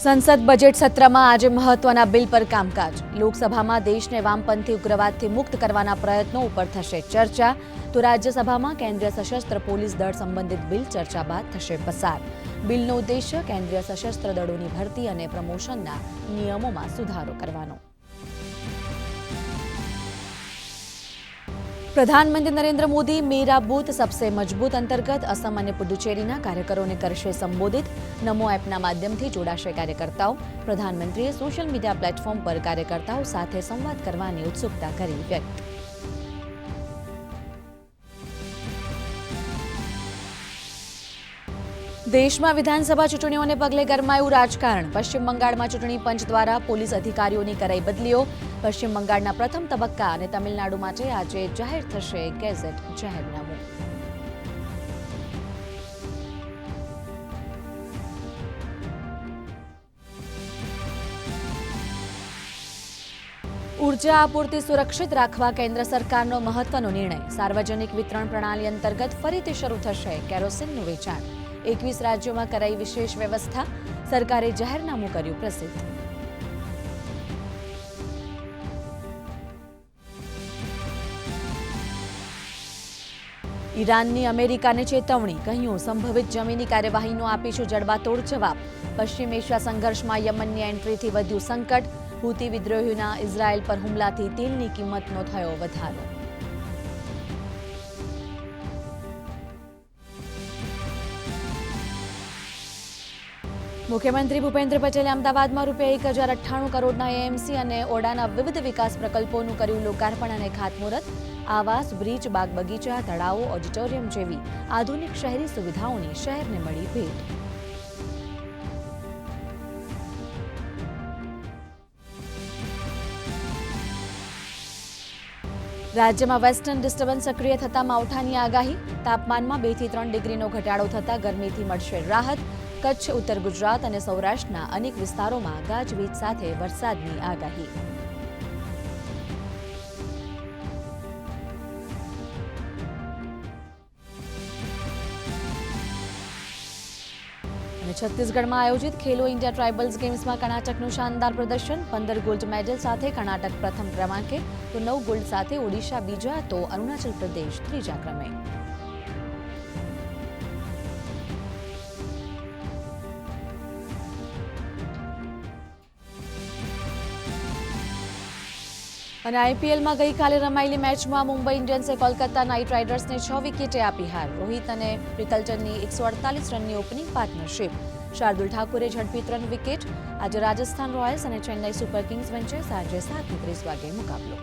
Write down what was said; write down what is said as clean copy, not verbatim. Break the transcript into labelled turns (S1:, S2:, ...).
S1: સંસદ બજેટ સત્રમાં આજે મહત્વના બિલ પર કામકાજ. લોકસભામાં દેશને વામપંથી ઉગ્રવાદથી મુક્ત કરવાના પ્રયત્નો ઉપર થશે ચર્ચા, તો રાજ્યસભામાં કેન્દ્રીય સશસ્ત્ર પોલીસ દળ સંબંધિત બિલ ચર્ચા બાદ થશે પસાર. બિલનો ઉદ્દેશ્ય કેન્દ્રીય સશસ્ત્ર દળોની ભરતી અને પ્રમોશનના નિયમોમાં સુધારો કરવાનો. પ્રધાનમંત્રી નરેન્દ્ર મોદી મેરા બૂથ સબસે મજબૂત અંતર્ગત અસમ અને પુડુચેરીના કાર્યકરોને કરશે સંબોધિત. નમો એપના માધ્યમથી જોડાશે કાર્યકર્તાઓ. પ્રધાનમંત્રીએ સોશિયલ મીડિયા પ્લેટફોર્મ પર કાર્યકર્તાઓ સાથે સંવાદ કરવાની ઉત્સુકતા કરી વ્યક્ત. દેશમાં વિધાનસભા ચૂંટણીઓને પગલે ગરમાયું રાજકારણ. પશ્ચિમ બંગાળમાં ચૂંટણી પંચ દ્વારા પોલીસ અધિકારીઓની કરાઈ બદલીઓ. પશ્ચિમ બંગાળના પ્રથમ તબક્કા અને તમિલનાડુ માટે આજે જાહેર થશે ગેઝેટ જાહેરનામું. ઉર્જા આપૂર્તિ સુરક્ષિત રાખવા કેન્દ્ર સરકારનો મહત્વનો નિર્ણય. સાર્વજનિક વિતરણ પ્રણાલી અંતર્ગત ફરીથી શરૂ થશે કેરોસીનનું વેચાણ. 21 રાજ્યોમાં કરાઈ વિશેષ વ્યવસ્થા. સરકારે જાહેરનામું કર્યું પ્રસિદ્ધ. ઈરાનની અમેરિકાને ચેતવણી. કહ્યું, સંભવિત જમીની કાર્યવાહીનો આપીશું જડબાતોડ જવાબ. પશ્ચિમ એશિયા સંઘર્ષમાં યમનની એન્ટ્રીથી વધ્યું સંકટ. હુતી વિદ્રોહીઓના ઇઝરાયેલ પર હુમલાથી તેલની કિંમતનો થયો વધારો. મુખ્યમંત્રી ભૂપેન્દ્ર પટેલે અમદાવાદમાં ₹1,098 કરોડના એએમસી અને ઓડાના વિવિધ વિકાસ પ્રકલ્પોનું કર્યું લોકાર્પણ અને ખાતમુહૂર્ત. આવાસ, બ્રિજ, બાગ બગીચા, તળાવો, ઓડિટોરિયમ જેવી આધુનિક શહેરી સુવિધાઓની શહેરને મળી ભેટ. રાજ્યમાં વેસ્ટર્ન ડિસ્ટર્બન્સ સક્રિય થતા માવઠાની આગાહી. તાપમાનમાં 2 થી 3 ડિગ્રીનો ઘટાડો થતા ગરમીથી મળશે રાહત. કચ્છ, ઉત્તર ગુજરાત અને સૌરાષ્ટ્રના અનેક વિસ્તારોમાં ગાજવીજ સાથે વરસાદની આગાહી. અને છત્તીસગઢમાં આયોજિત ખેલો ઇન્ડિયા ટ્રાઇબલ્સ ગેમ્સમાં કર્ણાટકનું શાનદાર પ્રદર્શન. 15 ગોલ્ડ મેડલ સાથે કર્ણાટક પ્રથમ ક્રમાંકે, તો 9 ગોલ્ડ સાથે ઓડિશા બીજા, તો અરુણાચલ પ્રદેશ ત્રીજા ક્રમે. અને આઈપીએલમાં ગઈકાલે રમાયેલી મેચમાં મુંબઈ ઇન્ડિયન્સે કોલકાતા નાઇટ રાઇડર્સને 6 વિકેટે આપી હાર. રોહિત અને પ્રિતલચંદની 148 રનની ઓપનિંગ પાર્ટનરશિપ. શાર્દુલ ઠાકુરે ઝડપી 3 વિકેટ. આજે રાજસ્થાન રોયલ્સ અને ચેન્નાઈ સુપર કિંગ્સ વચ્ચે સાંજે 7:30 વાગે મુકાબલો.